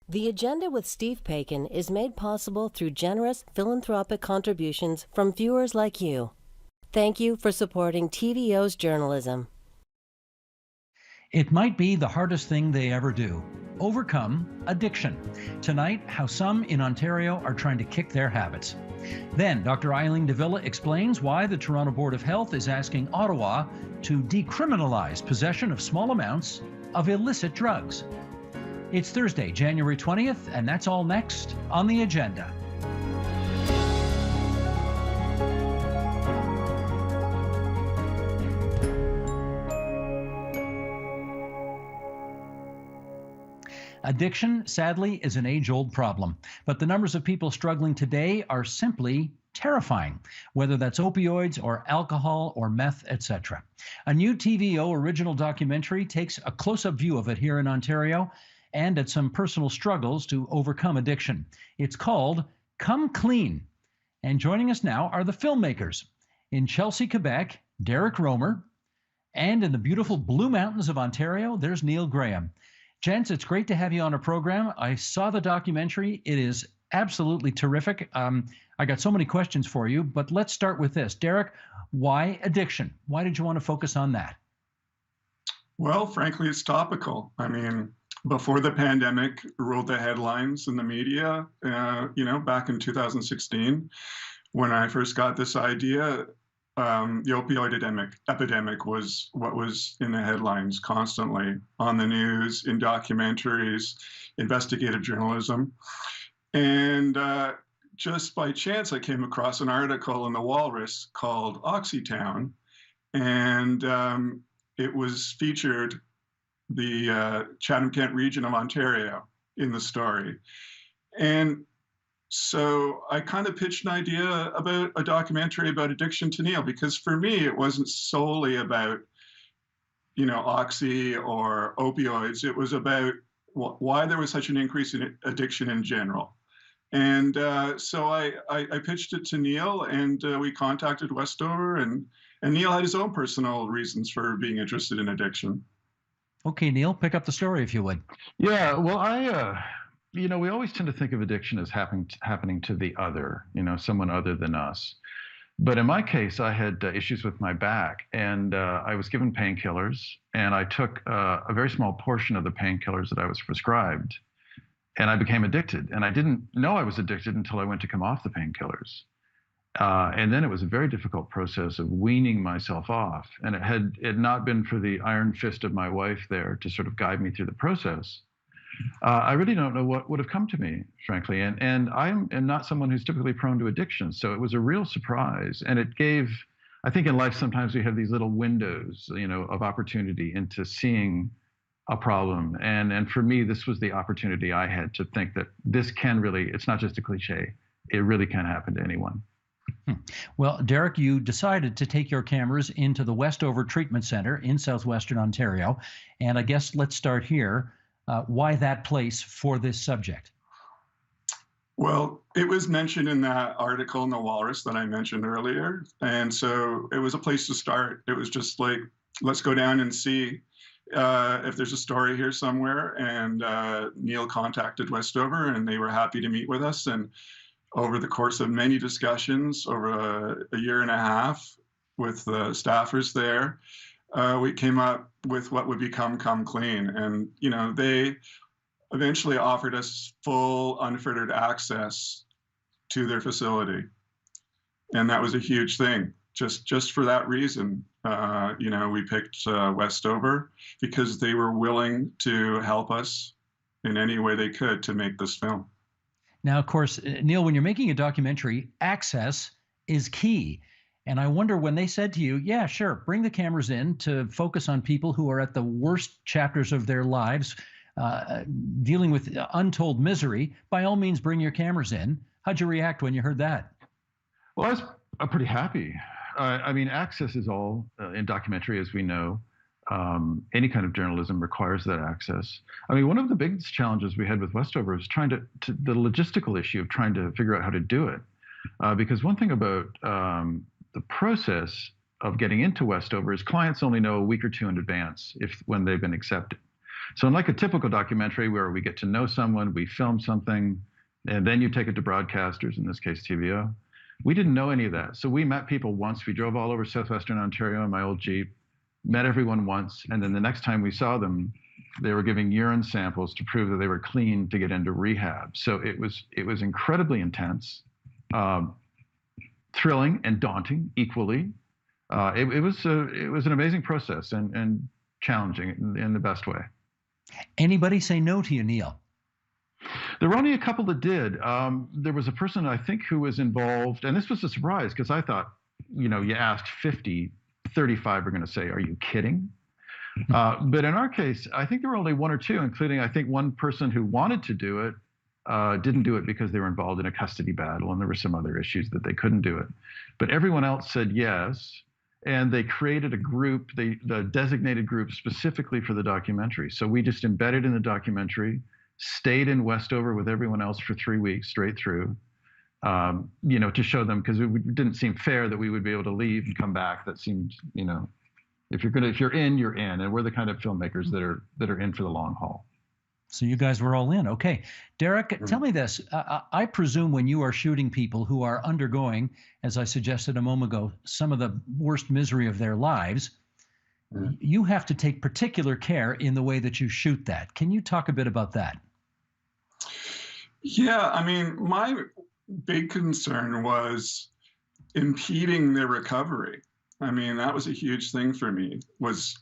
The Agenda with Steve Paikin is made possible through generous philanthropic contributions from viewers like you. Thank you for supporting TVO's journalism. It might be the hardest thing they ever do. Overcome addiction. Tonight, how some in Ontario are trying to kick their habits. Then, Dr. Eileen de Villa explains why the Toronto Board of Health is asking Ottawa to decriminalize possession of small amounts of illicit drugs. It's Thursday, January 20th, and that's all next on the agenda. Addiction, sadly, is an age-old problem, but the numbers of people struggling today are simply terrifying, whether that's opioids or alcohol or meth, etc. A new TVO original documentary takes a close-up view of it here in Ontario and at some personal struggles to overcome addiction. It's called Come Clean. And joining us now are the Filmmakers. In Chelsea, Quebec, Derreck Roemer, and in the beautiful Blue Mountains of Ontario, there's Neil Graham. Gents, it's great to have you on a program. I saw the documentary. It is absolutely terrific. I got so many questions for you, but let's start with this. Derreck, why addiction? Why did you want to focus on that? Well, frankly, it's topical. I mean, before the pandemic ruled the headlines in the media, back in 2016, when I first got this idea, the opioid epidemic was what was in the headlines constantly on the news, in documentaries, investigative journalism. And just by chance, I came across an article in the Walrus called Oxytown, and it was featured the Chatham-Kent region of Ontario in the story. And so I kind of pitched an idea about a documentary about addiction to Neil, because for me, it wasn't solely about, oxy or opioids. It was about why there was such an increase in addiction in general. And so I pitched it to Neil, and we contacted Westover, and Neil had his own personal reasons for being interested in addiction. Okay, Neil, pick up the story if you would. Yeah, well, we always tend to think of addiction as happening to the other, someone other than us. But in my case, I had issues with my back, and I was given painkillers, and I took a very small portion of the painkillers that I was prescribed, and I became addicted. And I didn't know I was addicted until I went to come off the painkillers. And then it was a very difficult process of weaning myself off. And had it not been for the iron fist of my wife there to sort of guide me through the process, I really don't know what would have come to me, frankly. And I'm not someone who's typically prone to addiction. So it was a real surprise. And it gave, I think in life, sometimes we have these little windows, of opportunity into seeing a problem. And for me, this was the opportunity I had to think that this can really, it's not just a cliche. It really can happen to anyone. Well, Derreck, you decided to take your cameras into the Westover Treatment Center in southwestern Ontario. And I guess let's start here. Why that place for this subject? Well, it was mentioned in that article in the Walrus that I mentioned earlier. And so it was a place to start. It was just like, let's go down and see if there's a story here somewhere. And Neil contacted Westover, and they were happy to meet with us. And over the course of many discussions over a year and a half with the staffers there, we came up with what would become Come Clean. And, they eventually offered us full unfettered access to their facility. And that was a huge thing. Just for that reason, we picked Westover, because they were willing to help us in any way they could to make this film. Now, of course, Neil, when you're making a documentary, access is key. And I wonder, when they said to you, yeah, sure, bring the cameras in to focus on people who are at the worst chapters of their lives, dealing with untold misery, by all means, bring your cameras in. How'd you react when you heard that? Well, I was pretty happy. I mean, access is all in documentary, as we know. Any kind of journalism requires that access. I mean, one of the biggest challenges we had with Westover is trying to the logistical issue of trying to figure out how to do it. Because one thing about the process of getting into Westover is clients only know a week or two in advance when they've been accepted. So unlike a typical documentary where we get to know someone, we film something, and then you take it to broadcasters, in this case TVO, we didn't know any of that. So we met people once. We drove all over southwestern Ontario in my old Jeep, met everyone once, and then the next time we saw them, they were giving urine samples to prove that they were clean to get into rehab. So it was incredibly intense, thrilling and daunting equally. It was an amazing process and challenging in the best way. Anybody say no to you, Neil? There were only a couple that did. There was a person, I think, who was involved, and this was a surprise because I thought, you asked 50, 35 are going to say, "Are you kidding?" But in our case, I think there were only one or two, including, I think, one person who wanted to do it, didn't do it because they were involved in a custody battle, and there were some other issues that they couldn't do it. But everyone else said yes, and they created a group, the designated group specifically for the documentary. So we just embedded in the documentary, stayed in Westover with everyone else for 3 weeks straight through, to show them, because it didn't seem fair that we would be able to leave and come back. That seemed, if you're in, you're in, and we're the kind of filmmakers that are in for the long haul. So you guys were all in. Okay. Derreck, tell me this. I presume when you are shooting people who are undergoing, as I suggested a moment ago, some of the worst misery of their lives, you have to take particular care in the way that you shoot that. Can you talk a bit about that? Yeah, I mean, my big concern was impeding their recovery. I mean, that was a huge thing for me, was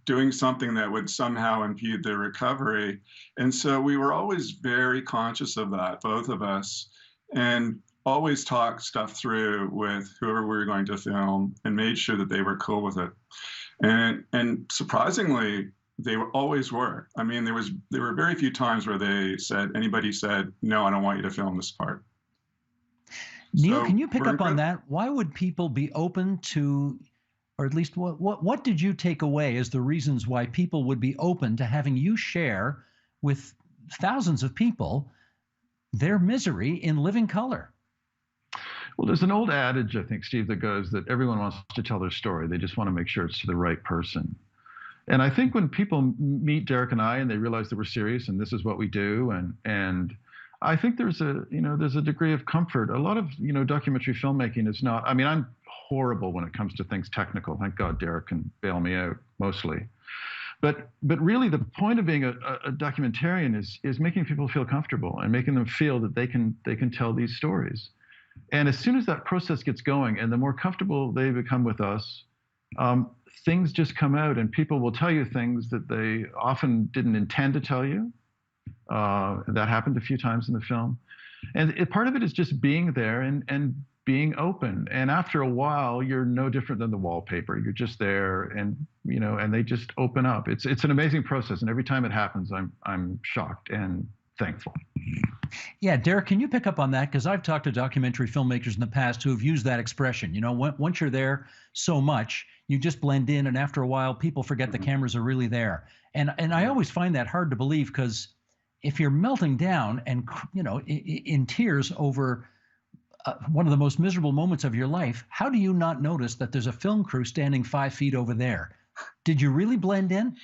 doing something that would somehow impede their recovery. And so we were always very conscious of that, both of us, and always talked stuff through with whoever we were going to film and made sure that they were cool with it. And surprisingly, they always were. I mean, there were very few times where anybody said, "No, I don't want you to film this part." Neil, can you pick up on that? Why would people be open to, or at least what did you take away as the reasons why people would be open to having you share with thousands of people their misery in living color? Well, there's an old adage, I think, Steve, that goes that everyone wants to tell their story. They just want to make sure it's to the right person. And I think when people meet Derreck and I and they realize that we're serious and this is what we do, and I think there's a degree of comfort. A lot of, documentary filmmaking is not, I mean, I'm horrible when it comes to things technical. Thank God Derreck can bail me out mostly. But really the point of being a documentarian is making people feel comfortable and making them feel that they can tell these stories. And as soon as that process gets going and the more comfortable they become with us, things just come out and people will tell you things that they often didn't intend to tell you. That happened a few times in the film. And part of it is just being there and being open. And after a while, you're no different than the wallpaper. You're just there and they just open up. It's an amazing process. And every time it happens, I'm shocked and thankful. Yeah, Derreck, can you pick up on that? Because I've talked to documentary filmmakers in the past who have used that expression. Once you're there so much, you just blend in, and after a while, people forget the cameras are really there. And I always find that hard to believe, because if you're melting down and in tears over one of the most miserable moments of your life, how do you not notice that there's a film crew standing 5 feet over there? Did you really blend in?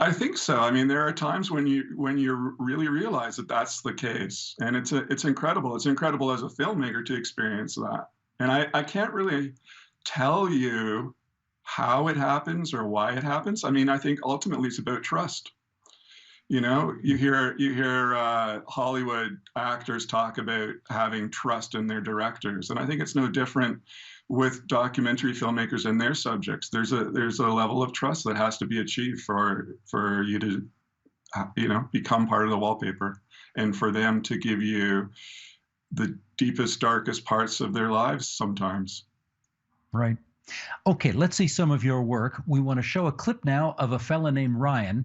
I think so. I mean, there are times when you really realize that that's the case, and it's incredible. It's incredible as a filmmaker to experience that. And I can't really tell you how it happens or why it happens. I mean, I think ultimately it's about trust. You hear Hollywood actors talk about having trust in their directors, and I think it's no different with documentary filmmakers and their subjects. There's a level of trust that has to be achieved for you to become part of the wallpaper, and for them to give you the deepest, darkest parts of their lives sometimes. Right. Okay, let's see some of your work. We want to show a clip now of a fella named Ryan.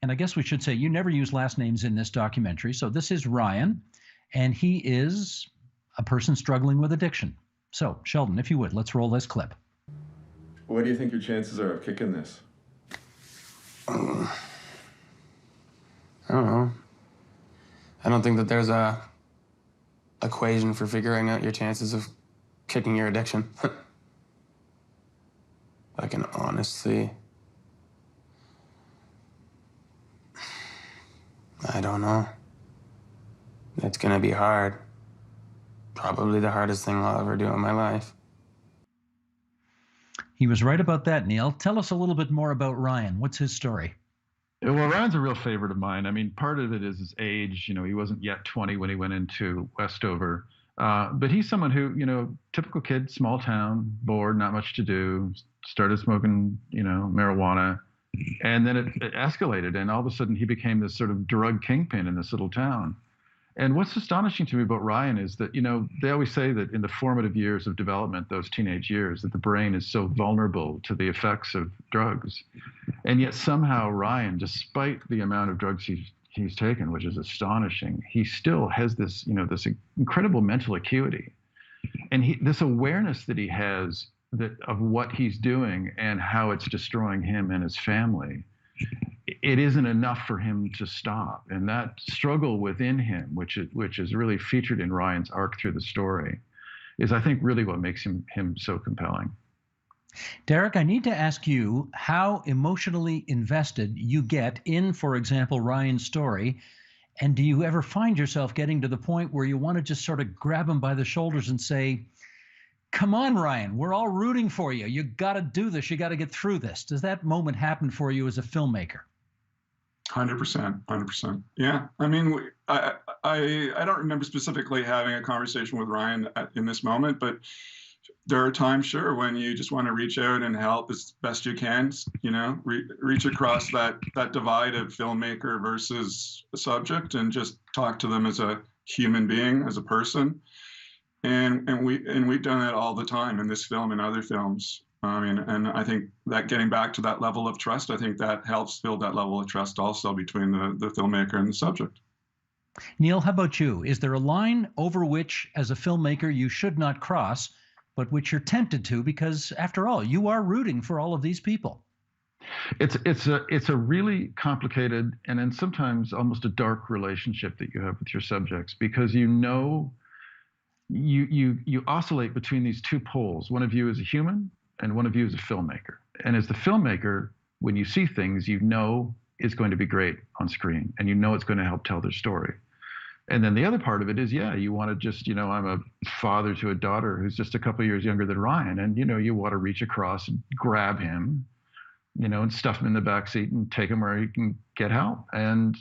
And I guess we should say you never use last names in this documentary. So this is Ryan, and he is a person struggling with addiction. So, Sheldon, if you would, let's roll this clip. What do you think your chances are of kicking this? I don't know. I don't think that there's a equation for figuring out your chances of kicking your addiction. I can honestly I don't know. It's gonna be hard. Probably the hardest thing I'll ever do in my life. He was right about that, Neil. Tell us a little bit more about Ryan. What's his story? Yeah, well, Ryan's a real favorite of mine. I mean, part of it is his age. You know, he wasn't yet 20 when he went into Westover. But he's someone who, you know, typical kid, small town, bored, not much to do, started smoking, you know, marijuana. And then it escalated. And all of a sudden he became this sort of drug kingpin in this little town. And what's astonishing to me about Ryan is that, you know, they always say that in the formative years of development, those teenage years, that the brain is so vulnerable to the effects of drugs. And yet somehow Ryan, despite the amount of drugs he's taken, which is astonishing, he still has this, you know, this incredible mental acuity. And this awareness that he has that of what he's doing and how it's destroying him and his family, it isn't enough for him to stop. And that struggle within him, which is really featured in Ryan's arc through the story, is, I think, really what makes him so compelling. Derreck, I need to ask you how emotionally invested you get in, for example, Ryan's story. And do you ever find yourself getting to the point where you want to just sort of grab him by the shoulders and say, come on, Ryan, we're all rooting for you. You got to do this. You got to get through this. Does that moment happen for you as a filmmaker? 100%, 100%. Yeah, I mean, I don't remember specifically having a conversation with Ryan in this moment, but there are times, sure, when you just want to reach out and help as best you can, you know, reach across that divide of filmmaker versus a subject and just talk to them as a human being, as a person. And we've done that all the time in this film and other films. I mean, and I think that getting back to that level of trust, I think that helps build that level of trust also between the filmmaker and the subject. Neil, how about you? Is there a line over which, as a filmmaker, you should not cross, but which you're tempted to because, after all, you are rooting for all of these people? It's a really complicated and then sometimes almost a dark relationship that you have with your subjects, because you know you oscillate between these two poles. One of you is a human and one of you is a filmmaker. And as the filmmaker, when you see things you know is going to be great on screen and you know it's going to help tell their story. And then the other part of it is, yeah, you want to just, you know, I'm a father to a daughter who's just a couple of years younger than Ryan. And, you know, you want to reach across and grab him, you know, and stuff him in the back seat and take him where he can get help. And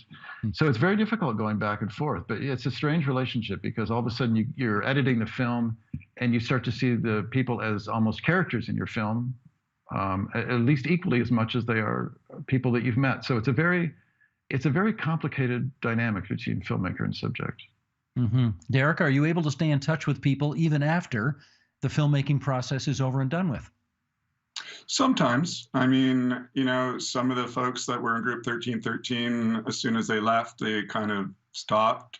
so it's very difficult going back and forth, but it's a strange relationship because all of a sudden you're editing the film and you start to see the people as almost characters in your film, at least equally as much as they are people that you've met. So it's a very complicated dynamic between filmmaker and subject. Mm-hmm. Derreck, are you able to stay in touch with people even after the filmmaking process is over and done with? Sometimes. I mean, you know, some of the folks that were in Group 1313, as soon as they left, they kind of stopped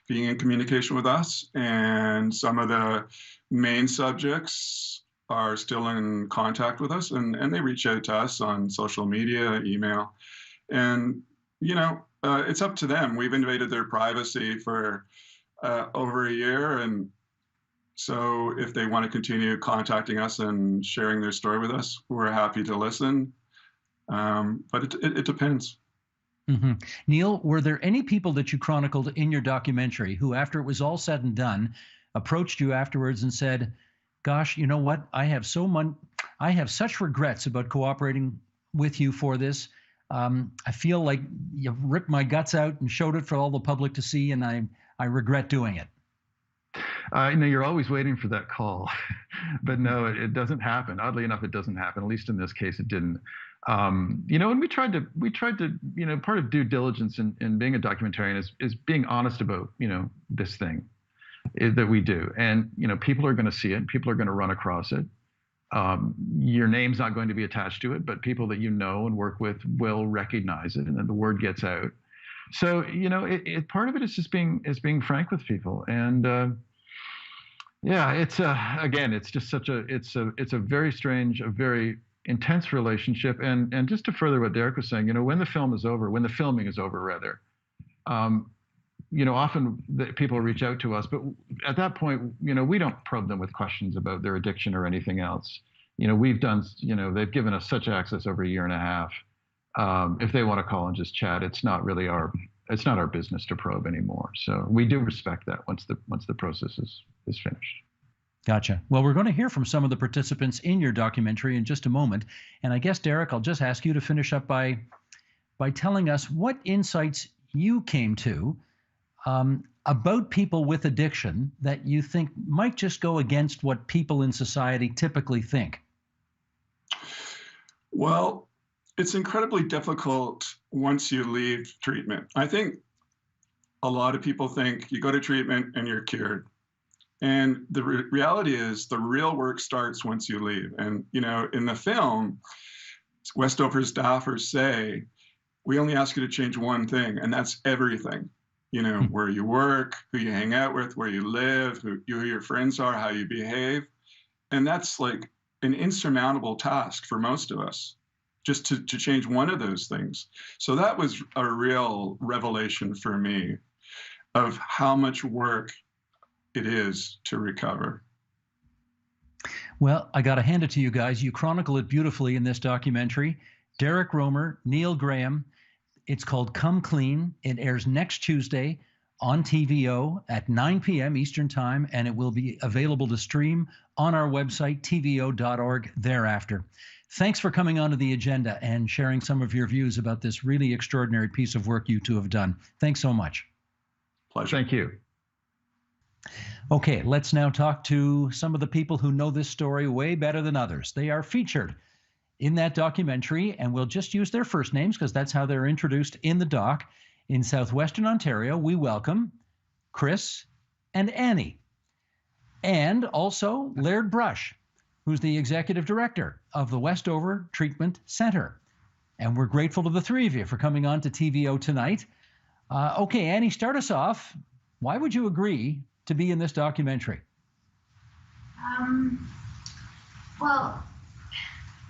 being in communication with us. And some of the main subjects are still in contact with us, and they reach out to us on social media, email. And, you know, it's up to them. We've invaded their privacy for over a year, and so if they want to continue contacting us and sharing their story with us, we're happy to listen. But it depends. Mm-hmm. Neil, were there any people that you chronicled in your documentary who, after it was all said and done, approached you afterwards and said, gosh, you know what? I have such regrets about cooperating with you for this. I feel like you ripped my guts out and showed it for all the public to see, and I regret doing it. You know, you're always waiting for that call, but no, it doesn't happen. Oddly enough, it doesn't happen. At least in this case, it didn't. You know, and we tried to, you know, part of due diligence in being a documentarian is being honest about, you know, this thing that we do. And, you know, people are going to see it. People are going to run across it. Your name's not going to be attached to it, but people that you know and work with will recognize it, and then the word gets out. So, you know, part of it is just being frank with people. And, yeah, again, it's just it's a very strange, a very intense relationship. And just to further what Derreck was saying, you know, when the filming is over, rather, you know, often people reach out to us, but at that point, you know, we don't probe them with questions about their addiction or anything else. You know, they've given us such access over a year and a half. If they want to call and just chat, it's not really our it's not our business to probe anymore. So we do respect that once the process is finished. Gotcha. Well, we're going to hear from some of the participants in your documentary in just a moment. And I guess, Derreck, I'll just ask you to finish up by telling us what insights you came to about people with addiction that you think might just go against what people in society typically think. Well, it's incredibly difficult once you leave treatment. I think a lot of people think you go to treatment and you're cured. And the reality is the real work starts once you leave. And, you know, in the film, Westover's staffers say, we only ask you to change one thing, and that's everything. You know, where you work, who you hang out with, where you live, who your friends are, how you behave. And that's like an insurmountable task for most of us, just to change one of those things. So that was a real revelation for me of how much work it is to recover. Well, I got to hand it to you guys. You chronicle it beautifully in this documentary. Derreck Roemer, Neil Graham. It's called Come Clean. It airs next Tuesday on TVO at 9 p.m. Eastern Time, and it will be available to stream on our website, tvo.org, thereafter. Thanks for coming onto the agenda and sharing some of your views about this really extraordinary piece of work you two have done. Thanks so much. Pleasure. Thank you. Okay, let's now talk to some of the people who know this story way better than others. They are featured in that documentary, and we'll just use their first names because that's how they're introduced in the doc. In southwestern Ontario, we welcome Chris and Annie, and also Laird Brush, who's the executive director of the Westover Treatment Center. And we're grateful to the three of you for coming on to TVO tonight. Okay, Annie, start us off. Why would you agree to be in this documentary? Well,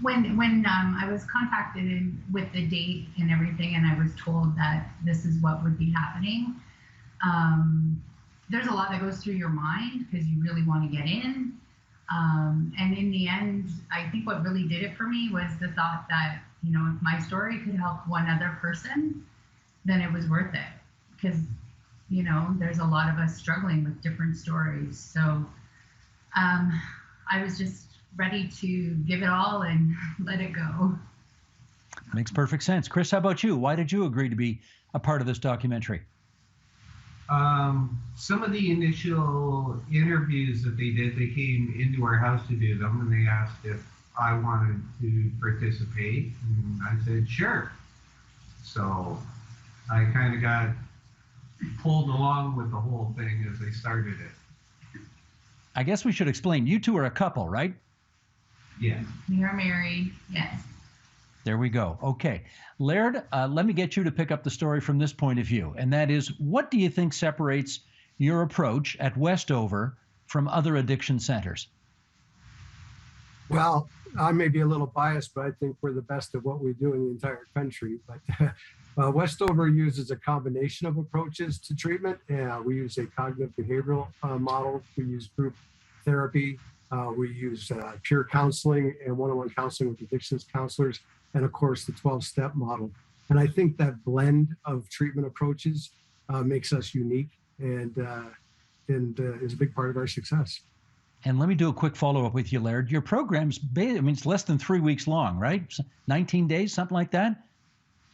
when I was contacted with the date and everything, and I was told that this is what would be happening, there's a lot that goes through your mind because you really want to get in. And in the end, I think what really did it for me was the thought that, you know, if my story could help one other person, then it was worth it. Because, you know, there's a lot of us struggling with different stories. So I was just ready to give it all and let it go. Makes perfect sense. Chris, how about you? Why did you agree to be a part of this documentary? Some of the initial interviews that they did, they came into our house to do them, and they asked if I wanted to participate, and I said, sure. So I kind of got pulled along with the whole thing as they started it. I guess we should explain. You two are a couple, right? Yes. We are married, yes. There we go. Okay. Laird, let me get you to pick up the story from this point of view, and that is, what do you think separates your approach at Westover from other addiction centers? Well, I may be a little biased, but I think we're the best at what we do in the entire country. But Westover uses a combination of approaches to treatment. We use a cognitive behavioral model. We use group therapy. We use peer counseling and one-on-one counseling with addictions counselors, and of course the 12-step model. And I think that blend of treatment approaches makes us unique and is a big part of our success. And let me do a quick follow-up with you, Laird. Your program's, it's less than 3 weeks long, right? 19 days, something like that?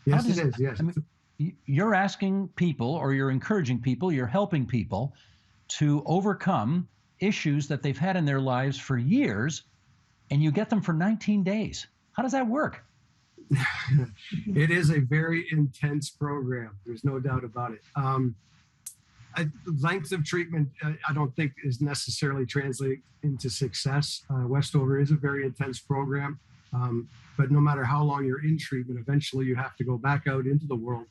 Yes, it is, yes. I mean, you're asking people, or you're encouraging people, you're helping people to overcome issues that they've had in their lives for years, and you get them for 19 days. How does that work? It is a very intense program. There's no doubt about it. Length of treatment, I don't think is necessarily translate into success. Westover is a very intense program, but no matter how long you're in treatment, eventually you have to go back out into the world,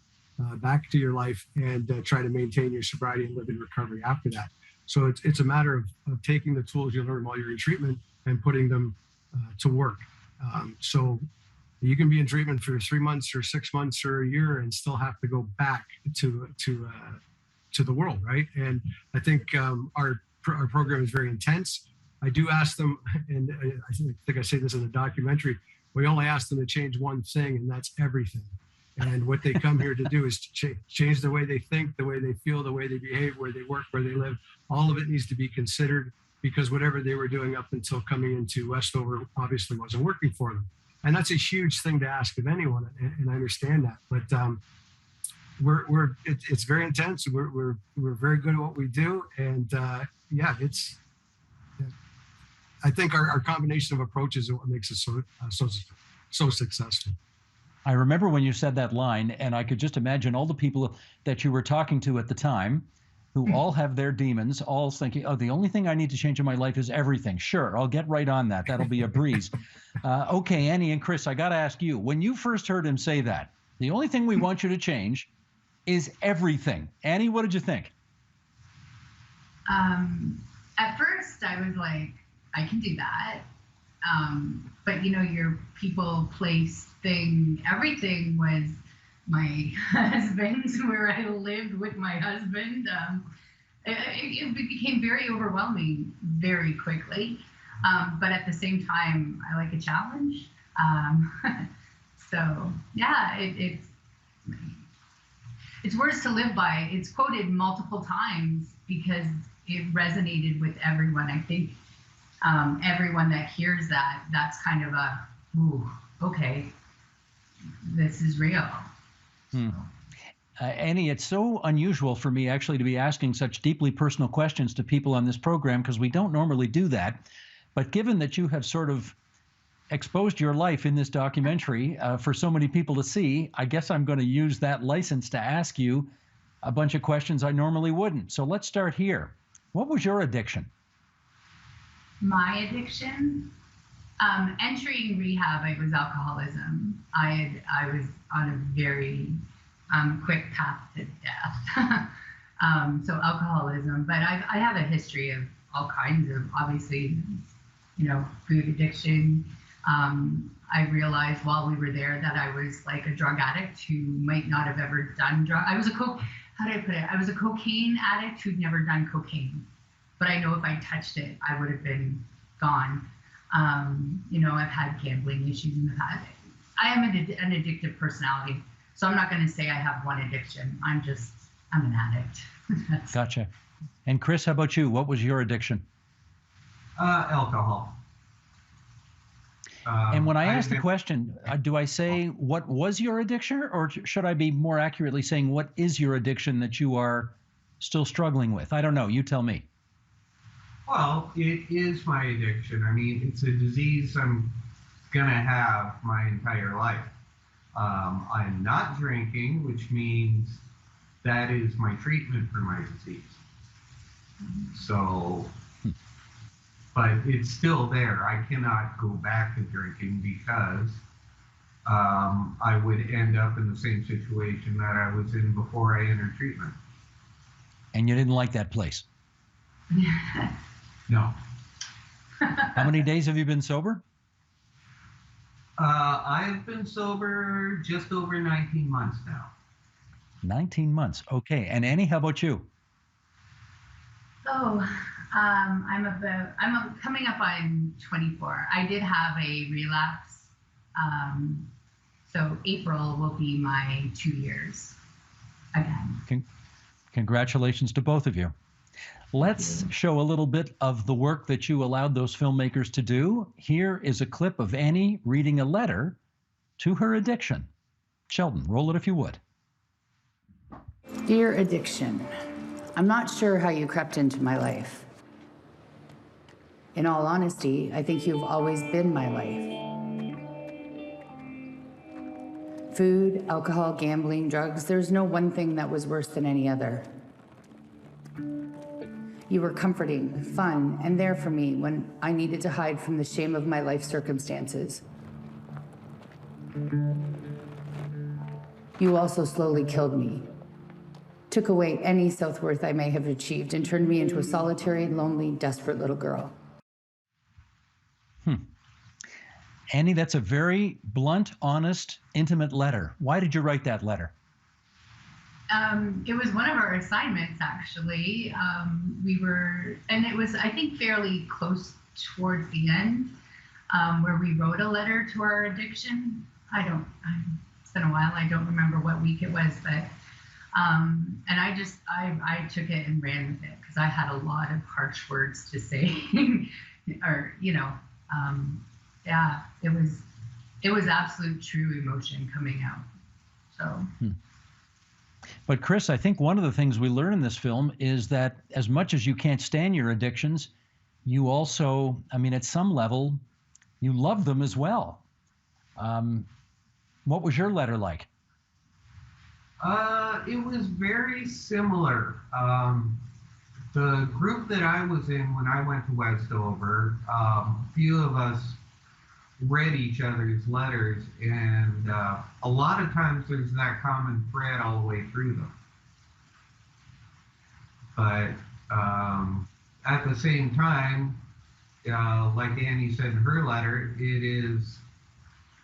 back to your life, and try to maintain your sobriety and live in recovery after that. So it's a matter of taking the tools you learn while you're in treatment and putting them to work. So you can be in treatment for 3 months or 6 months or a year and still have to go back to the world, right? And I think our program is very intense. I do ask them, and I think I say this in the documentary, we only ask them to change one thing, and that's everything. And what they come here to do is to change the way they think, the way they feel, the way they behave, where they work, where they live. All of it needs to be considered, because whatever they were doing up until coming into Westover obviously wasn't working for them. And that's a huge thing to ask of anyone, and I understand that. But it's very intense. We're very good at what we do, and I think our combination of approaches is what makes us so successful. I remember when you said that line, and I could just imagine all the people that you were talking to at the time, who all have their demons, all thinking, oh, the only thing I need to change in my life is everything. Sure, I'll get right on that. That'll be a breeze. Okay, Annie and Chris, I got to ask you, when you first heard him say that, the only thing we want you to change is everything. Annie, what did you think? At first, I was like, I can do that. But, your people, place, thing, everything was my husband's, where I lived with my husband. It became very overwhelming very quickly. But at the same time, I like a challenge. So yeah, it's words to live by. It's quoted multiple times because it resonated with everyone. I think everyone that hears that, that's kind of a, ooh, okay, this is real. Annie, it's so unusual for me actually to be asking such deeply personal questions to people on this program, because we don't normally do that. But given that you have sort of exposed your life in this documentary for so many people to see, I guess I'm going to use that license to ask you a bunch of questions I normally wouldn't. So let's start here. What was your addiction? My addiction? Entering rehab, it was alcoholism. I was on a very quick path to death. So alcoholism, but I have a history of all kinds of, obviously, food addiction. I realized while we were there that I was like a drug addict who might not have ever done drugs. I was a cocaine addict who'd never done cocaine, but I know if I touched it, I would have been gone. I've had gambling issues in the past. I am an addictive personality, so I'm not going to say I have one addiction. I'm an addict. Gotcha. And Chris, how about you? What was your addiction? Alcohol. And when I ask the question, do I say what was your addiction, or should I be more accurately saying what is your addiction that you are still struggling with? I don't know. You tell me. Well, it is my addiction. I mean, it's a disease I'm going to have my entire life. I'm not drinking, which means that is my treatment for my disease. So, but it's still there. I cannot go back to drinking because I would end up in the same situation that I was in before I entered treatment. And you didn't like that place? No. How many days have you been sober? I've been sober just over 19 months now. 19 months. Okay. And Annie, how about you? Oh, I'm coming up on 24. I did have a relapse. So April will be my 2 years again. Congratulations to both of you. Let's show a little bit of the work that you allowed those filmmakers to do. Here is a clip of Annie reading a letter to her addiction. Sheldon, roll it if you would. Dear addiction, I'm not sure how you crept into my life. In all honesty, I think you've always been my life. Food, alcohol, gambling, drugs, there's no one thing that was worse than any other. You were comforting, fun, and there for me when I needed to hide from the shame of my life circumstances. You also slowly killed me, took away any self-worth I may have achieved, and turned me into a solitary, lonely, desperate little girl. Annie, that's a very blunt, honest, intimate letter. Why did you write that letter? It was one of our assignments, actually. And it was, I think, fairly close towards the end, where we wrote a letter to our addiction. in a while. I don't remember what week it was, but and I took it and ran with it because I had a lot of harsh words to say, or yeah, it was absolute true emotion coming out. So. But Chris, I think one of the things we learn in this film is that as much as you can't stand your addictions, you also, I mean, at some level, you love them as well. What was your letter like? It was very similar. The group that I was in when I went to Westover, a few of us read each other's letters, and a lot of times there's that common thread all the way through them. But at the same time, like Annie said in her letter, it is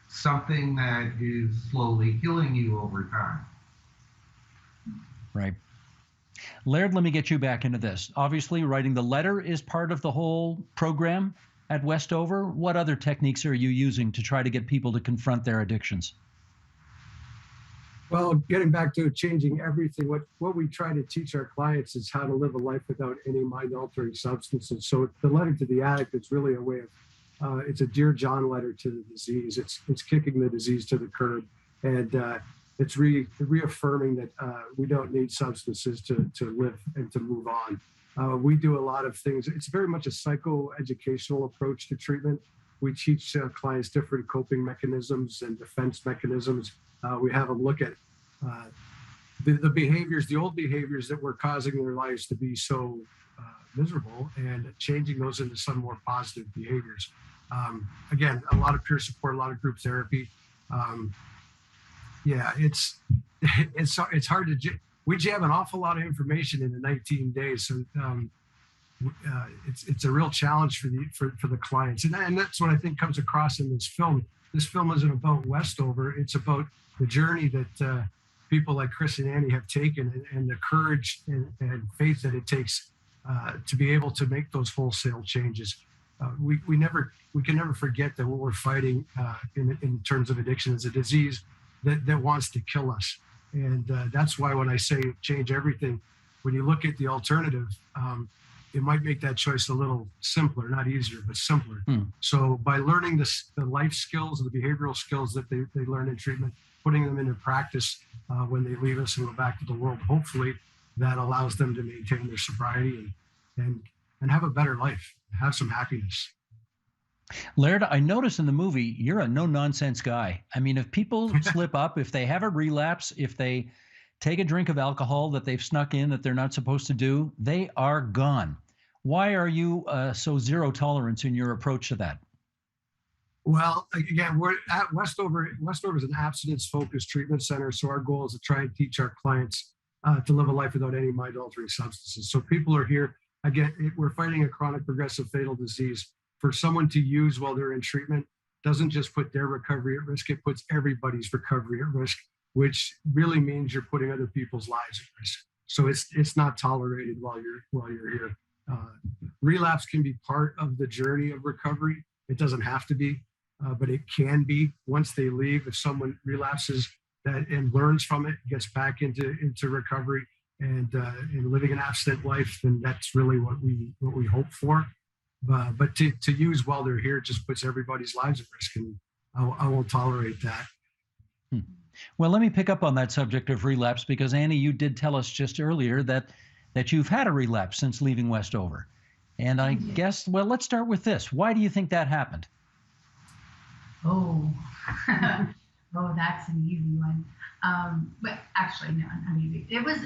something that is slowly killing you over time. Right. Laird, let me get you back into this. Obviously, writing the letter is part of the whole program at Westover. What other techniques are you using to try to get people to confront their addictions? Well, getting back to changing everything, what we try to teach our clients is how to live a life without any mind-altering substances. So the letter to the addict is really a way of, it's a Dear John letter to the disease. It's kicking the disease to the curb, and it's reaffirming that we don't need substances to live and to move on. We do a lot of things. It's very much a psychoeducational approach to treatment. We teach clients different coping mechanisms and defense mechanisms. We have them look at the behaviors, the old behaviors that were causing their lives to be so miserable, and changing those into some more positive behaviors. Again, a lot of peer support, a lot of group therapy. Yeah, it's hard to. We jam an awful lot of information into 19 days, so it's a real challenge for the clients, and that's what I think comes across in this film. This film isn't about Westover; it's about the journey that people like Chris and Annie have taken, and the courage and faith that it takes to be able to make those wholesale changes. We can never forget that what we're fighting in terms of addiction is a disease that wants to kill us. And that's why when I say change everything, when you look at the alternative, it might make that choice a little simpler, not easier, but simpler. So by learning the life skills and the behavioral skills that they learn in treatment, putting them into practice when they leave us and go back to the world, hopefully that allows them to maintain their sobriety and have a better life, have some happiness. Laird, I notice in the movie, you're a no-nonsense guy. I mean, if people slip up, if they have a relapse, if they take a drink of alcohol that they've snuck in that they're not supposed to do, they are gone. Why are you so zero tolerance in your approach to that? Well, again, we're at Westover. Westover is an abstinence-focused treatment center, so our goal is to try and teach our clients to live a life without any mind-altering substances. So people are here, again, we're fighting a chronic progressive fatal disease. For someone to use while they're in treatment doesn't just put their recovery at risk, it puts everybody's recovery at risk, which really means you're putting other people's lives at risk. So it's not tolerated while you're here. Relapse can be part of the journey of recovery. It doesn't have to be, but it can be. Once they leave, if someone relapses that and learns from it, gets back into recovery and living an abstinent life, then that's really what we hope for. But to use while they're here just puts everybody's lives at risk, and I won't tolerate that. Well, let me pick up on that subject of relapse, because Annie, you did tell us just earlier that you've had a relapse since leaving Westover. And I guess, well, let's start with this. Why do you think that happened? Oh, that's an easy one. But actually, no, not easy. It was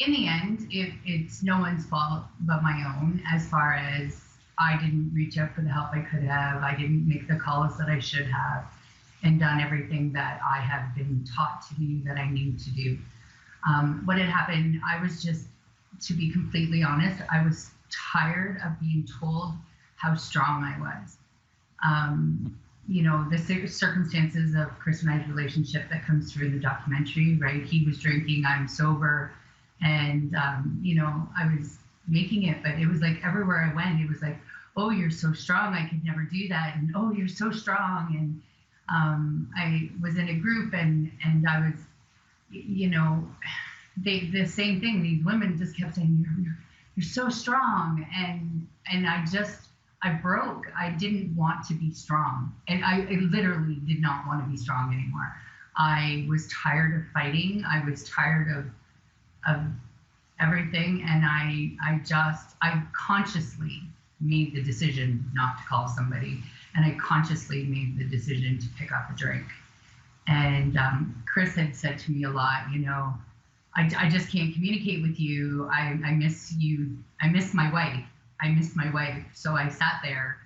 in the end, it's no one's fault but my own, as far as I didn't reach out for the help I could have. I didn't make the calls that I should have, and done everything that I have been taught to do that I need to do. What had happened, I was just, to be completely honest, I was tired of being told how strong I was. The circumstances of Chris and I's relationship that comes through in the documentary, right? He was drinking, I'm sober. And, I was making it, but it was like everywhere I went, it was like, oh, you're so strong. I could never do that. And, oh, you're so strong. I was in a group and I was, you know, the same thing. These women just kept saying, you're so strong. And I broke. I didn't want to be strong. And I literally did not want to be strong anymore. I was tired of fighting. I was tired of everything. And I consciously made the decision not to call somebody. And I consciously made the decision to pick up a drink. And Chris had said to me a lot, you know, I just can't communicate with you. I miss you. I miss my wife. So I sat there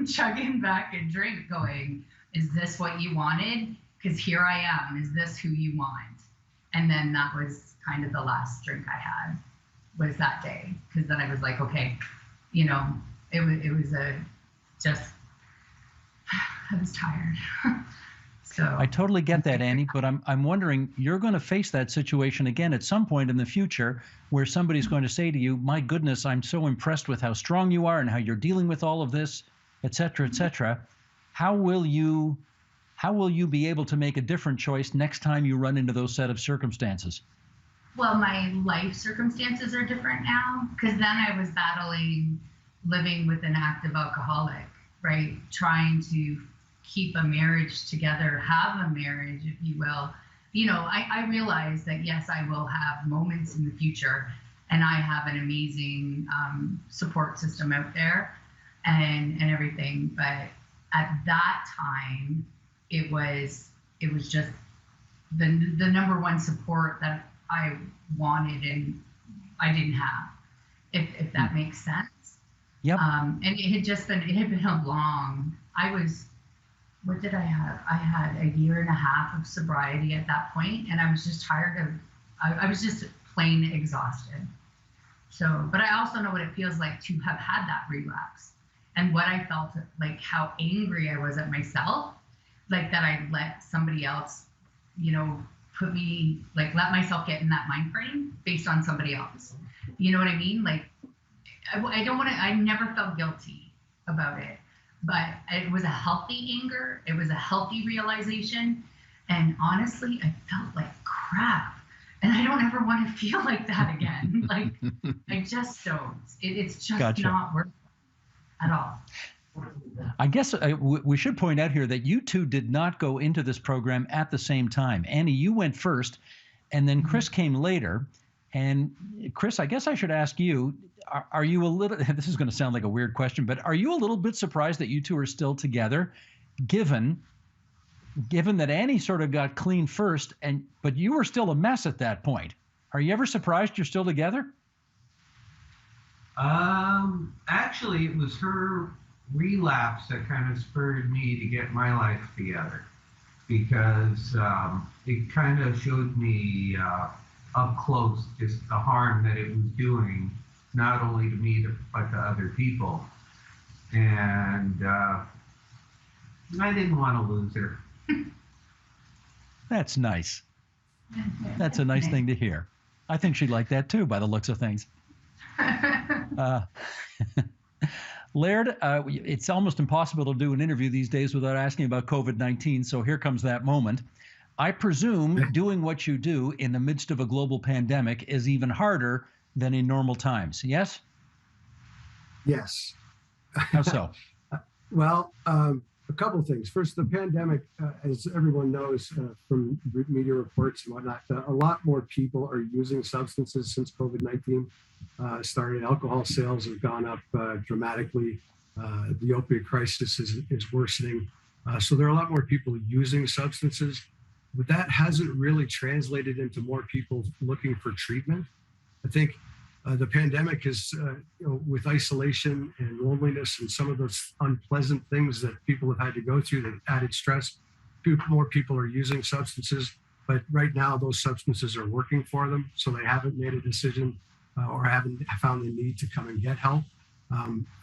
chugging back a drink going, is this what you wanted? Because here I am. Is this who you want? And then that was kind of the last drink I had, was that day. Because then I was like, okay, you know, it was I was tired. So I totally get that, Annie, but I'm wondering, you're going to face that situation again at some point in the future where somebody's going to say to you, my goodness, I'm so impressed with how strong you are and how you're dealing with all of this, et cetera, et cetera. How will you be able to make a different choice next time you run into those set of circumstances? Well, my life circumstances are different now, because then I was battling living with an active alcoholic, right? Trying to keep a marriage together, have a marriage, if you will. You know, I realize that, yes, I will have moments in the future, and I have an amazing support system out there and everything. But at that time, it was just the number one support that I wanted and I didn't have, if that makes sense. Yep. And it had been a long, what did I have? I had a year and a half of sobriety at that point, and I was just tired I was just plain exhausted. So, but I also know what it feels like to have had that relapse, and what I felt like, how angry I was at myself, like that I let somebody else, you know, let myself get in that mind frame based on somebody else. You know what I mean? Like, I never felt guilty about it. But it was a healthy anger. It was a healthy realization. And honestly, I felt like crap. And I don't ever want to feel like that again. Like, I just don't. It's just Gotcha. not worth it at all. I guess we should point out here that you two did not go into this program at the same time. Annie, you went first, and then Chris came later. And Chris, I guess I should ask you, are you a little, this is going to sound like a weird question, but are you a little bit surprised that you two are still together, given that Annie sort of got clean first, but you were still a mess at that point? Are you ever surprised you're still together? Actually, it was her relapse that kind of spurred me to get my life together, because it kind of showed me up close just the harm that it was doing, not only to me but to other people. And I didn't want to lose her. That's nice. That's a nice thing to hear. I think she'd like that too, by the looks of things. Laird, it's almost impossible to do an interview these days without asking about COVID-19, so here comes that moment. I presume doing what you do in the midst of a global pandemic is even harder than in normal times, yes? Yes. How so? Well, a couple of things. First, the pandemic, as everyone knows from media reports and whatnot, a lot more people are using substances since COVID-19 started. Alcohol sales have gone up dramatically. The opioid crisis is worsening. So there are a lot more people using substances, but that hasn't really translated into more people looking for treatment. I think the pandemic is, with isolation and loneliness and some of those unpleasant things that people have had to go through, that added stress, more people are using substances. But right now, those substances are working for them, so they haven't made a decision or haven't found the need to come and get help.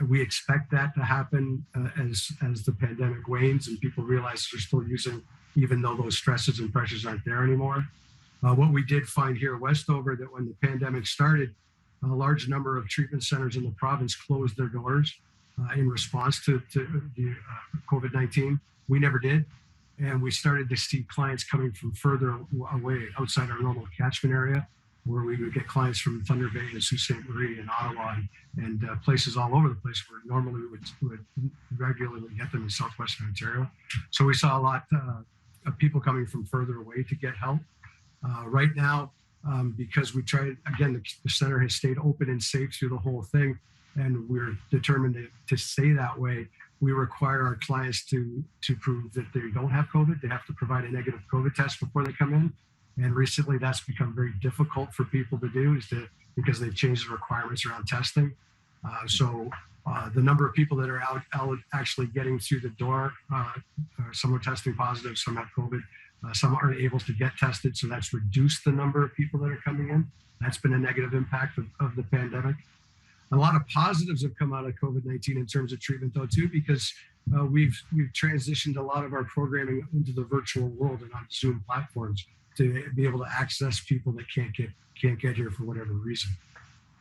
We expect that to happen as the pandemic wanes and people realize they're still using, even though those stresses and pressures aren't there anymore. What we did find here at Westover, that when the pandemic started, a large number of treatment centers in the province closed their doors in response to the COVID-19. We never did. And we started to see clients coming from further away outside our normal catchment area, where we would get clients from Thunder Bay and Sault Ste. Marie and Ottawa and places all over the place where normally we would regularly get them in southwestern Ontario. So we saw a lot of people coming from further away to get help. Right now, because we tried, again, the center has stayed open and safe through the whole thing, and we're determined to stay that way. We require our clients to prove that they don't have COVID. They have to provide a negative COVID test before they come in. And recently that's become very difficult for people to do because they've changed the requirements around testing. So the number of people that are out actually getting through the door, some are testing positive, some have COVID, some aren't able to get tested. So that's reduced the number of people that are coming in. That's been a negative impact of the pandemic. A lot of positives have come out of COVID-19 in terms of treatment though too, because we've transitioned a lot of our programming into the virtual world and on Zoom platforms to be able to access people that can't get here for whatever reason.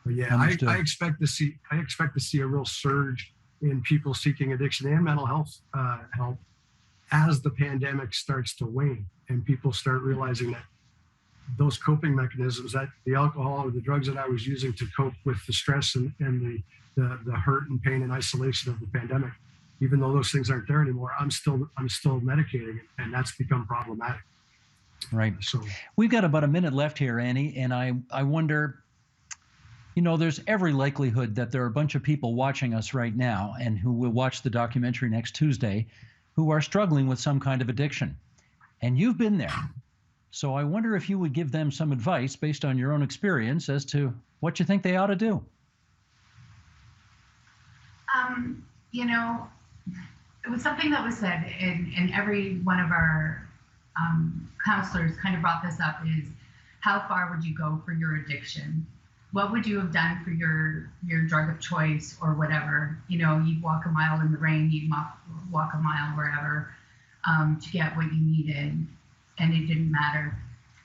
But yeah, I expect to see a real surge in people seeking addiction and mental health help as the pandemic starts to wane and people start realizing that those coping mechanisms, that the alcohol or the drugs that I was using to cope with the stress and the hurt and pain and isolation of the pandemic, even though those things aren't there anymore, I'm still medicating, and that's become problematic. Right. So we've got about a minute left here, Annie, and I wonder, there's every likelihood that there are a bunch of people watching us right now and who will watch the documentary next Tuesday who are struggling with some kind of addiction. And you've been there. So I wonder if you would give them some advice based on your own experience as to what you think they ought to do. It was something that was said, and every one of our counselors kind of brought this up, is how far would you go for your addiction? What would you have done for your drug of choice or whatever? You'd walk a mile in the rain, you'd walk a mile wherever to get what you needed, and it didn't matter.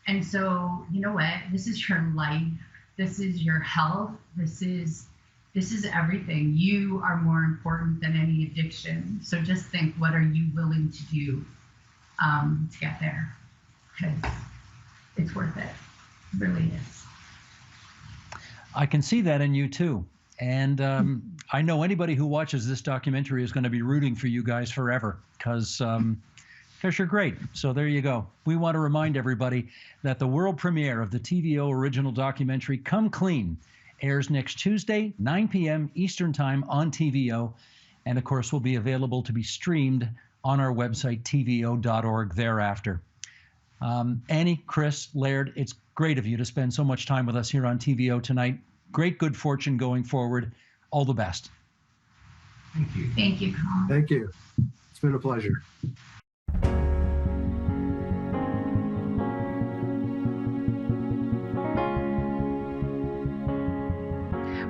And so, you know what? This is your life. This is your health. This is everything. You are more important than any addiction. So just think, what are you willing to do to get there? Because it's worth it. It really is. I can see that in you too. And I know anybody who watches this documentary is going to be rooting for you guys forever because you're great. So there you go. We want to remind everybody that the world premiere of the TVO original documentary Come Clean airs next Tuesday, 9 p.m. Eastern Time on TVO. And of course, will be available to be streamed on our website, tvo.org thereafter. Annie, Chris, Laird, it's great of you to spend so much time with us here on TVO tonight. Great good fortune going forward. All the best. Thank you. Thank you, Colin. thank you. It's been a pleasure.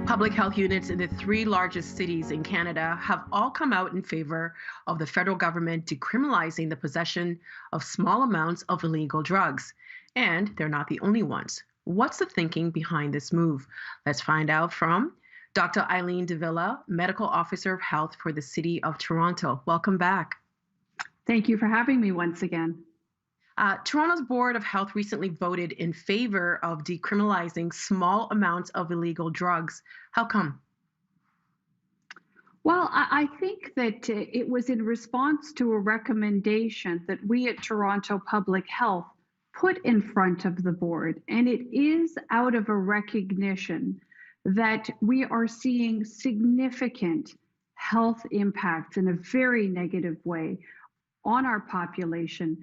Public health units in the 3 largest cities in Canada have all come out in favor of the federal government decriminalizing the possession of small amounts of illegal drugs. And they're not the only ones. What's the thinking behind this move? Let's find out from Dr. Eileen de Villa, Medical Officer of Health for the City of Toronto. Welcome back. Thank you for having me once again. Toronto's Board of Health recently voted in favor of decriminalizing small amounts of illegal drugs. How come? Well, I think that it was in response to a recommendation that we at Toronto Public Health put in front of the board, and it is out of a recognition that we are seeing significant health impacts in a very negative way on our population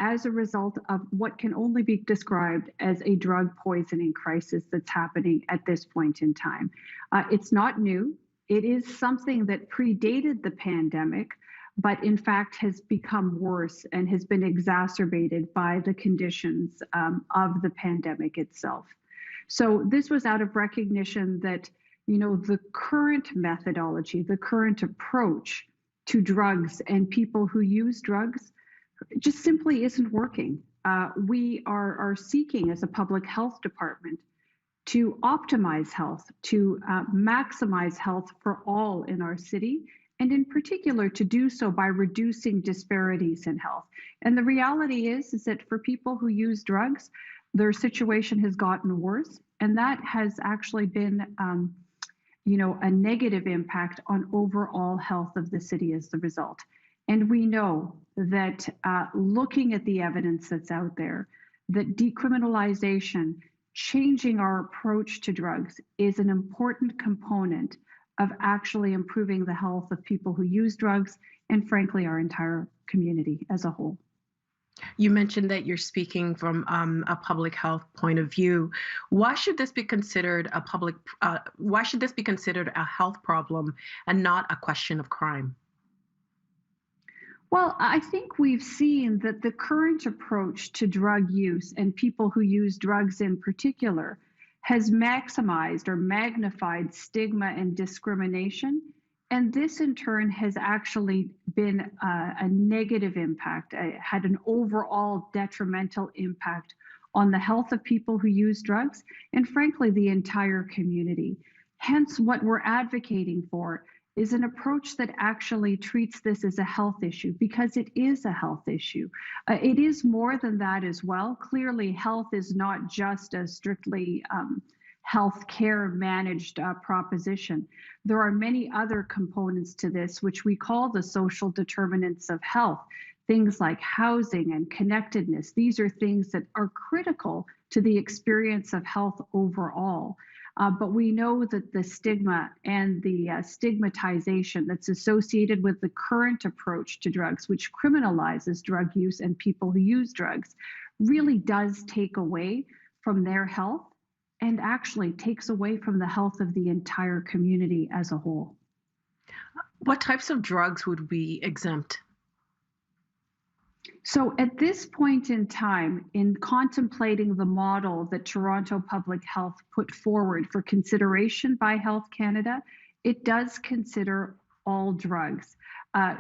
as a result of what can only be described as a drug poisoning crisis that's happening at this point in time. It's not new. It is something that predated the pandemic, but in fact has become worse and has been exacerbated by the conditions of the pandemic itself. So this was out of recognition that, the current methodology, the current approach to drugs and people who use drugs just simply isn't working. We are seeking as a public health department to optimize health, to maximize health for all in our city, and in particular to do so by reducing disparities in health. And the reality is that for people who use drugs, their situation has gotten worse, and that has actually been a negative impact on overall health of the city as the result. And we know that looking at the evidence that's out there, that decriminalization, changing our approach to drugs, is an important component of actually improving the health of people who use drugs and, frankly, our entire community as a whole. You mentioned that you're speaking from a public health point of view. Why should this be considered why should this be considered a health problem and not a question of crime? Well, I think we've seen that the current approach to drug use, and people who use drugs in particular, has maximized or magnified stigma and discrimination. And this in turn has actually been a negative impact, had an overall detrimental impact on the health of people who use drugs and, frankly, the entire community. Hence, what we're advocating for is an approach that actually treats this as a health issue, because it is a health issue. It is more than that as well. Clearly, health is not just a strictly healthcare managed proposition. There are many other components to this, which we call the social determinants of health. Things like housing and connectedness. These are things that are critical to the experience of health overall. But we know that the stigma and the stigmatization that's associated with the current approach to drugs, which criminalizes drug use and people who use drugs, really does take away from their health and actually takes away from the health of the entire community as a whole. What types of drugs would we exempt? So at this point in time, in contemplating the model that Toronto Public Health put forward for consideration by Health Canada, it does consider all drugs.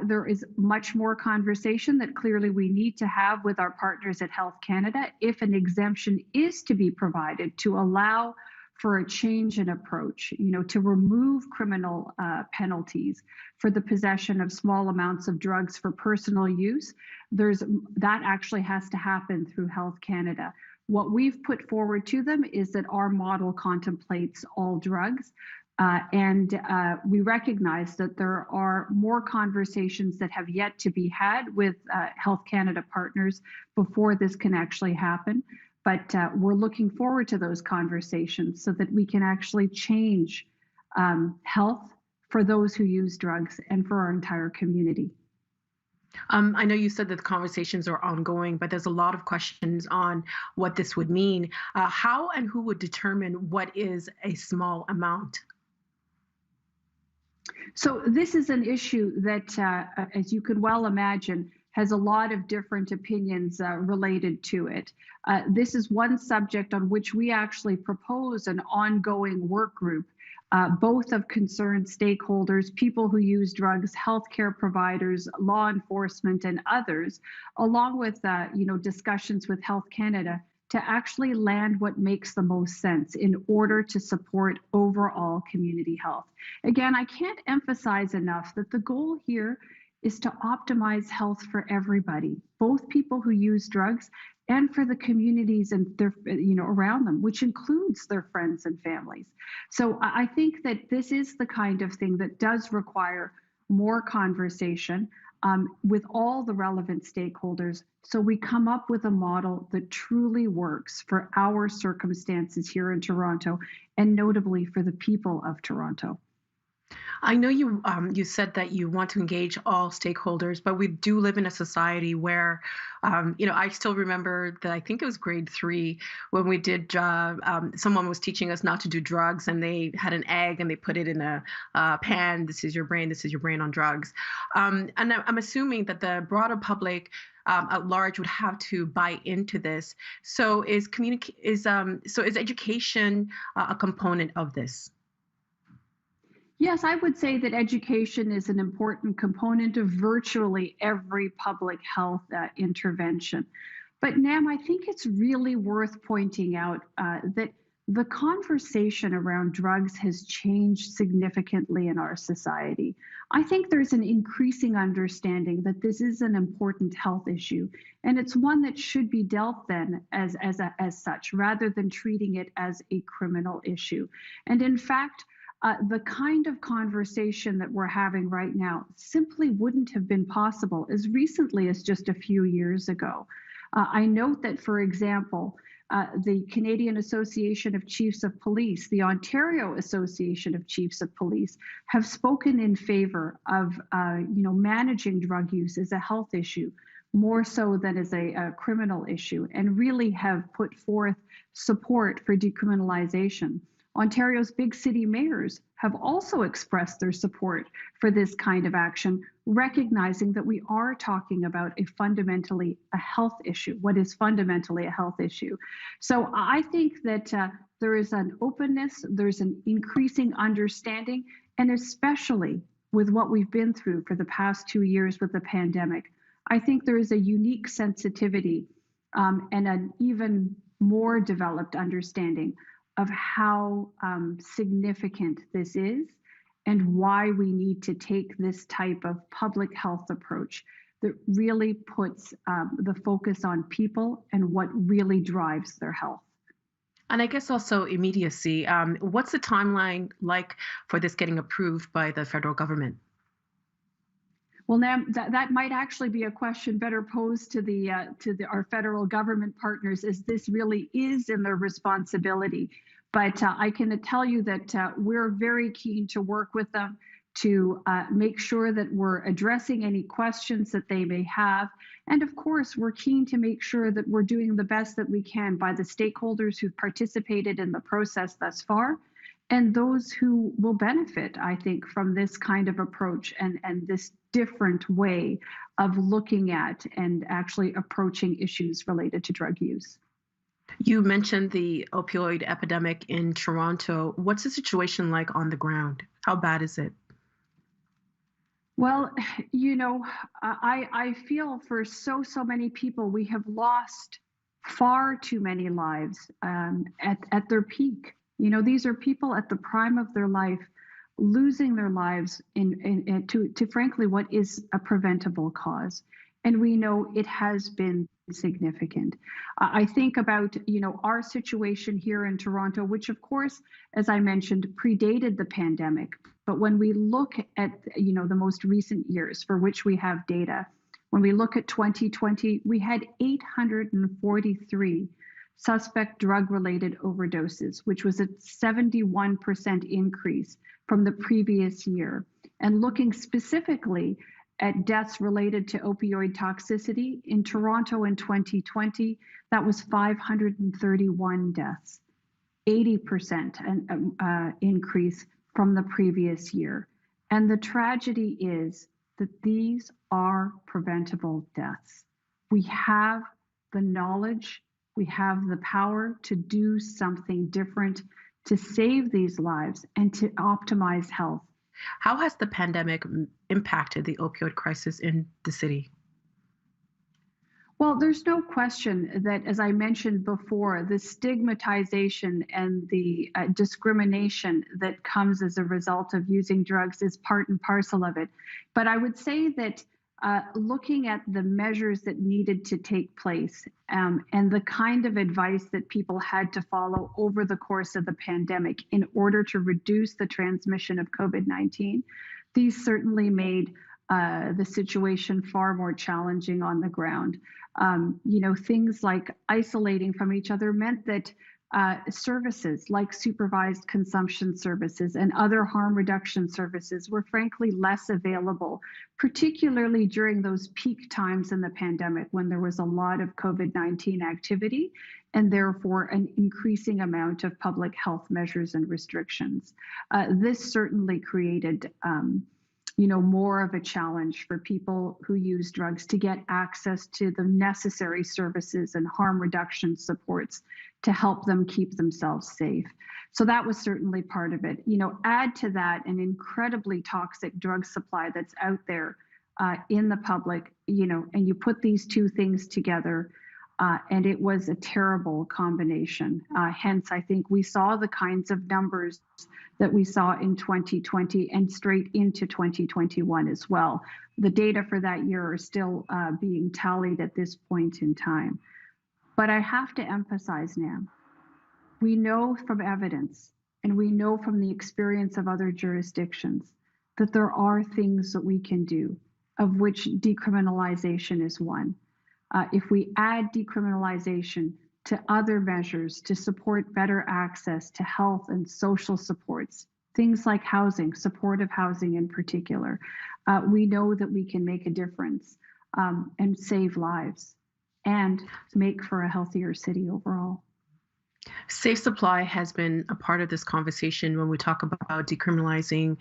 There is much more conversation that clearly we need to have with our partners at Health Canada if an exemption is to be provided to allow for a change in approach, to remove criminal penalties for the possession of small amounts of drugs for personal use. That actually has to happen through Health Canada. What we've put forward to them is that our model contemplates all drugs. And we recognize that there are more conversations that have yet to be had with Health Canada partners before this can actually happen. But we're looking forward to those conversations so that we can actually change health for those who use drugs and for our entire community. I know you said that the conversations are ongoing, but there's a lot of questions on what this would mean. How and who would determine what is a small amount? So this is an issue that, as you could well imagine, has a lot of different opinions related to it. This is one subject on which we actually propose an ongoing work group, both of concerned stakeholders, people who use drugs, healthcare providers, law enforcement, and others, along with discussions with Health Canada to actually land what makes the most sense in order to support overall community health. Again, I can't emphasize enough that the goal here is to optimize health for everybody, both people who use drugs and for the communities and their, around them, which includes their friends and families. So I think that this is the kind of thing that does require more conversation with all the relevant stakeholders, so we come up with a model that truly works for our circumstances here in Toronto, and notably for the people of Toronto. I know you said that you want to engage all stakeholders, but we do live in a society where, I still remember that I think it was grade 3 when we did, someone was teaching us not to do drugs, and they had an egg and they put it in a pan. This is your brain on drugs. And I'm assuming that the broader public at large would have to buy into this. So is education a component of this? Yes, I would say that education is an important component of virtually every public health intervention. But Nam, I think it's really worth pointing out that the conversation around drugs has changed significantly in our society. I think there's an increasing understanding that this is an important health issue, and it's one that should be dealt then as such, rather than treating it as a criminal issue. And in fact, the kind of conversation that we're having right now simply wouldn't have been possible as recently as just a few years ago. I note that, for example, the Canadian Association of Chiefs of Police, the Ontario Association of Chiefs of Police, have spoken in favor of managing drug use as a health issue, more so than as a criminal issue, and really have put forth support for decriminalization. Ontario's big city mayors have also expressed their support for this kind of action, recognizing that we are talking about a health issue, what is fundamentally a health issue. So I think that there is an openness, there's an increasing understanding, and especially with what we've been through for the past 2 years with the pandemic, I think there is a unique sensitivity and an even more developed understanding of how significant this is and why we need to take this type of public health approach that really puts the focus on people and what really drives their health. And I guess also immediacy. What's the timeline like for this getting approved by the federal government? Well, Nam, that might actually be a question better posed to our federal government partners, as this really is in their responsibility. But I can tell you that we're very keen to work with them to make sure that we're addressing any questions that they may have. And of course, we're keen to make sure that we're doing the best that we can by the stakeholders who've participated in the process thus far, and those who will benefit, I think, from this kind of approach and this different way of looking at and actually approaching issues related to drug use. You mentioned the opioid epidemic in Toronto. What's the situation like on the ground? How bad is it? Well, I feel for so many people, we have lost far too many lives at their peak. These are people at the prime of their life, losing their lives to frankly what is a preventable cause. And we know it has been significant. I think about, our situation here in Toronto, which of course, as I mentioned, predated the pandemic. But when we look at, the most recent years for which we have data, when we look at 2020, we had 843 suspect drug-related overdoses, which was a 71% increase from the previous year. And looking specifically at deaths related to opioid toxicity in Toronto in 2020, that was 531 deaths, 80% increase from the previous year. And the tragedy is that these are preventable deaths. We have the knowledge, we have the power to do something different to save these lives and to optimize health. How has the pandemic impacted the opioid crisis in the city? Well, there's no question that, as I mentioned before, the stigmatization and the discrimination that comes as a result of using drugs is part and parcel of it. But I would say that looking at the measures that needed to take place and the kind of advice that people had to follow over the course of the pandemic in order to reduce the transmission of COVID-19, these certainly made the situation far more challenging on the ground. Things like isolating from each other meant that services like supervised consumption services and other harm reduction services were frankly less available, particularly during those peak times in the pandemic when there was a lot of COVID-19 activity and therefore an increasing amount of public health measures and restrictions. This certainly created more of a challenge for people who use drugs to get access to the necessary services and harm reduction supports to help them keep themselves safe. So that was certainly part of it. Add to that an incredibly toxic drug supply that's out there in the public, and you put these two things together. And it was a terrible combination. Hence, I think we saw the kinds of numbers that we saw in 2020 and straight into 2021 as well. The data for that year are still being tallied at this point in time. But I have to emphasize, Nam, we know from evidence and we know from the experience of other jurisdictions that there are things that we can do, of which decriminalization is one. If we add decriminalization to other measures to support better access to health and social supports, things like housing, supportive housing in particular, we know that we can make a difference and save lives and make for a healthier city overall. Safe supply has been a part of this conversation when we talk about decriminalizing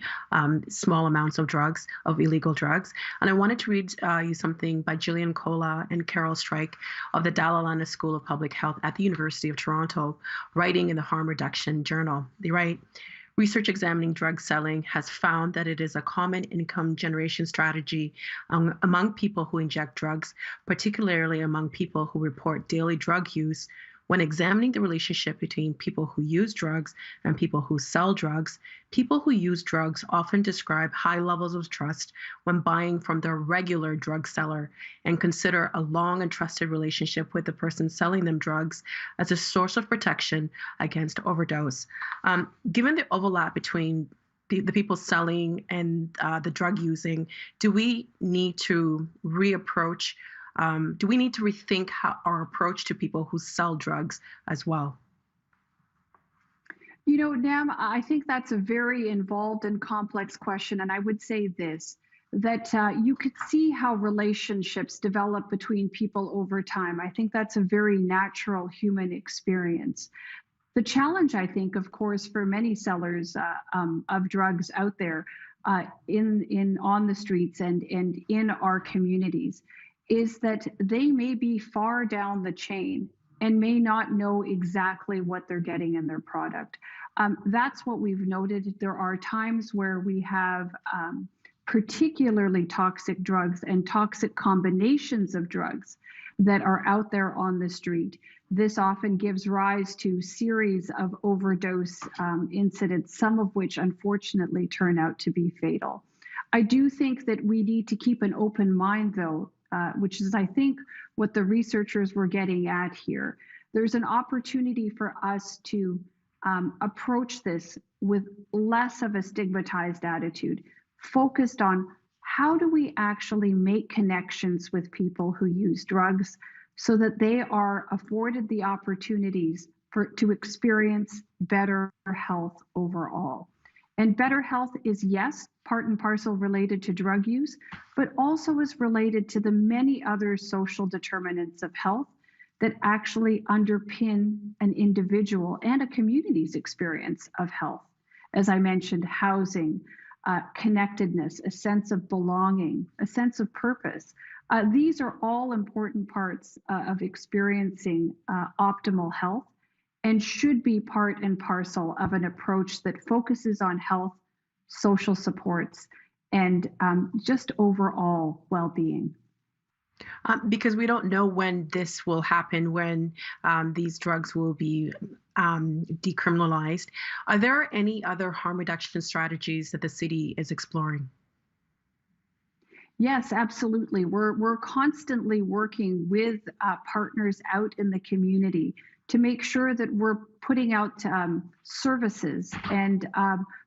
small amounts of drugs, of illegal drugs. And I wanted to read you something by Gillian Kola and Carol Strike of the Dalla School of Public Health at the University of Toronto, writing in the Harm Reduction Journal. They write, research examining drug selling has found that it is a common income generation strategy among people who inject drugs, particularly among people who report daily drug use. When examining the relationship between people who use drugs and people who sell drugs, people who use drugs often describe high levels of trust when buying from their regular drug seller and consider a long and trusted relationship with the person selling them drugs as a source of protection against overdose. Given the overlap between the people selling and the drug using, do we need to reapproach? Do we need to rethink our approach to people who sell drugs as well? You know, Nam, I think that's a very involved and complex question. And I would say this, that you could see how relationships develop between people over time. I think that's a very natural human experience. The challenge, I think, of course, for many sellers of drugs out there on the streets and in our communities is that they may be far down the chain and may not know exactly what they're getting in their product. That's what we've noted. There are times where we have particularly toxic drugs and toxic combinations of drugs that are out there on the street. This often gives rise to series of overdose incidents, some of which unfortunately turn out to be fatal. I do think that we need to keep an open mind, though, which is, I think, what the researchers were getting at here. There's an opportunity for us to approach this with less of a stigmatized attitude, focused on how do we actually make connections with people who use drugs so that they are afforded the opportunities to experience better health overall. And better health is, yes, part and parcel related to drug use, but also is related to the many other social determinants of health that actually underpin an individual and a community's experience of health. As I mentioned, housing, connectedness, a sense of belonging, a sense of purpose. These are all important parts of experiencing optimal health and should be part and parcel of an approach that focuses on health, social supports, and just overall well-being. Because we don't know when this will happen, when these drugs will be decriminalized. Are there any other harm reduction strategies that the city is exploring? Yes, absolutely. We're constantly working with partners out in the community to make sure that we're putting out services and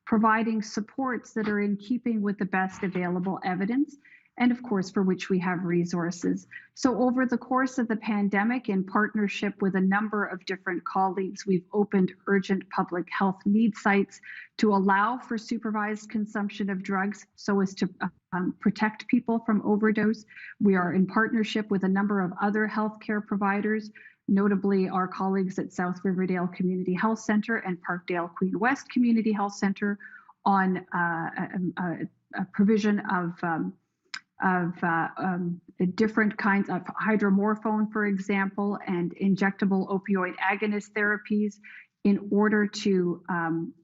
providing supports that are in keeping with the best available evidence, and of course, for which we have resources. So over the course of the pandemic, in partnership with a number of different colleagues, we've opened urgent public health need sites to allow for supervised consumption of drugs so as to protect people from overdose. We are in partnership with a number of other healthcare providers, notably our colleagues at South Riverdale Community Health Center and Parkdale Queen West Community Health Center on a provision of different kinds of hydromorphone, for example, and injectable opioid agonist therapies in order to,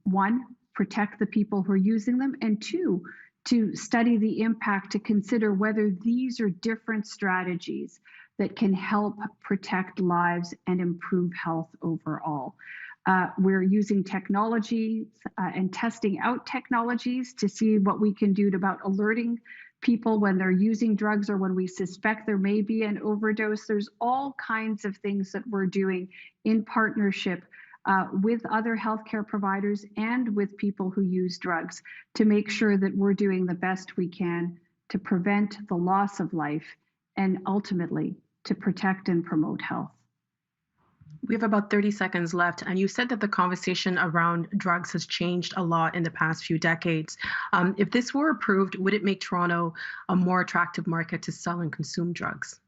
one, protect the people who are using them, and two, to study the impact to consider whether these are different strategies that can help protect lives and improve health overall. We're using technologies and testing out technologies to see what we can do about alerting people when they're using drugs or when we suspect there may be an overdose. There's all kinds of things that we're doing in partnership with other healthcare providers and with people who use drugs to make sure that we're doing the best we can to prevent the loss of life and ultimately to protect and promote health. We have about 30 seconds left, and you said that the conversation around drugs has changed a lot in the past few decades. If this were approved, would it make Toronto a more attractive market to sell and consume drugs?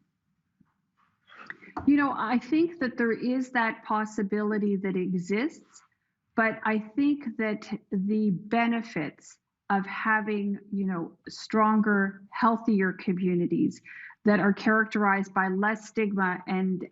You know, I think that there is that possibility that exists, but I think that the benefits of having, stronger, healthier communities that are characterized by less stigma and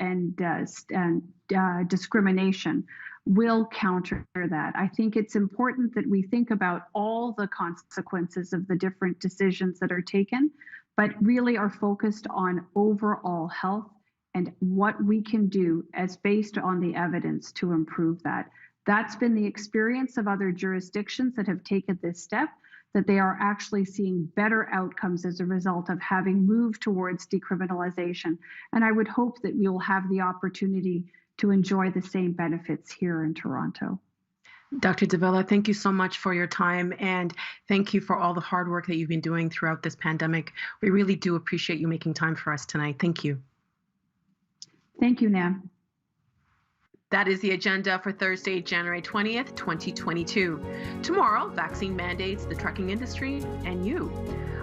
discrimination will counter that. I think it's important that we think about all the consequences of the different decisions that are taken, but really are focused on overall health and what we can do as based on the evidence to improve that. That's been the experience of other jurisdictions that have taken this step, that they are actually seeing better outcomes as a result of having moved towards decriminalization. And I would hope that we'll have the opportunity to enjoy the same benefits here in Toronto. Dr. de Villa, thank you so much for your time, and thank you for all the hard work that you've been doing throughout this pandemic. We really do appreciate you making time for us tonight. Thank you. Thank you, Nam. That is the agenda for Thursday, January 20th, 2022. Tomorrow, vaccine mandates, the trucking industry, and you.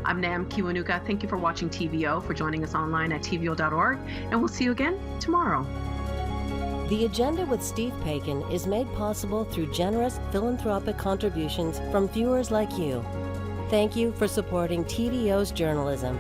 I'm Nam Kiwanuka. Thank you for watching TVO, for joining us online at tvo.org, and we'll see you again tomorrow. The Agenda with Steve Paikin is made possible through generous philanthropic contributions from viewers like you. Thank you for supporting TVO's journalism.